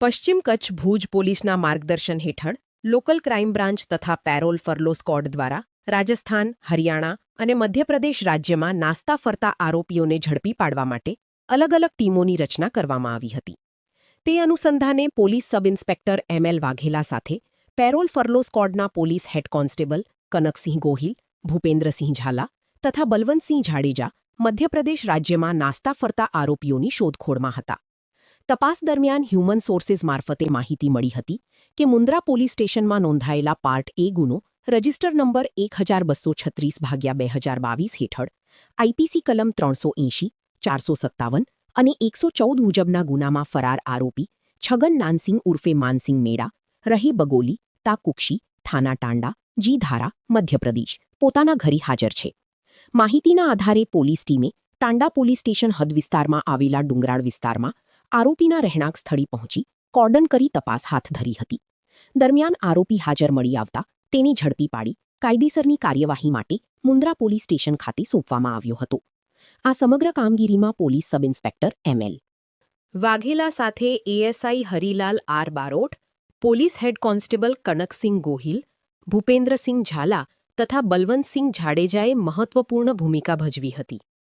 પશ્ચિમ કચ્છ ભુજ પોલીસના માર્ગદર્શન હેઠળ લોકલ ક્રાઇમ બ્રાન્ચ તથા પેરોલ ફરલો સ્ક્વોડ દ્વારા રાજસ્થાન, હરિયાણા અને મધ્યપ્રદેશ રાજ્યમાં નાસ્તા ફરતા આરોપીઓને ઝડપી પાડવા માટે અલગ અલગ ટીમોની રચના કરવામાં આવી હતી. તે અનુસંધાને police sub inspector M L. Vaghela સાથે પેરોલ ફરલો સ્ક્વોડના police head constable Kanaksinh Gohil, Bhupendrasinh Zala તથા બલવંતસિંહ જાડેજા મધ્યપ્રદેશ રાજ્યમાં નાસ્તા ફરતા આરોપીઓની શોધખોળમાં હતા. તપાસ દરમિયાન હ્યુમન સોર્સિસ મારફતે માહિતી મળી હતી કે મુન્દ્રા પોલીસ સ્ટેશનમાં નોંધાયેલા પાર્ટ એ ગુનો રજિસ્ટર નંબર 1236/2022 હેઠળ આઈપીસી કલમ 380, 457 અને 114 મુજબના ગુનામાં ફરાર આરોપી છગન નાનસિંહ ઉર્ફે માનસિંહ મેડા, રહે બગોલી, તા કુક્ષી, થાના ટાંડા, જી ધારા, મધ્યપ્રદેશ પોતાના ઘરે હાજર છે. માહિતીના આધારે પોલીસ ટીમે ટાંડા પોલીસ સ્ટેશન હદ વિસ્તારમાં આવેલા ડુંગરાળ વિસ્તારમાં આરોપીના રહેણાંક સ્થળે પહોંચી કોર્ડન કરી તપાસ હાથ ધરી હતી. દરમિયાન આરોપી હાજર મળી આવતા તેની ઝડપી પાડી કાયદેસરની કાર્યવાહી માટે મુન્દ્રા પોલીસ સ્ટેશન ખાતે સોંપવામાં આવ્યો હતો. આ સમગ્ર કામગીરીમાં police sub inspector M L. Vaghela સાથે ASI Harilal R Barot, police head constable Kanaksinh Gohil, Bhupendrasinh Zala તથા બલવંતસિંહ જાડેજાએ મહત્વપૂર્ણ ભૂમિકા ભજવી હતી.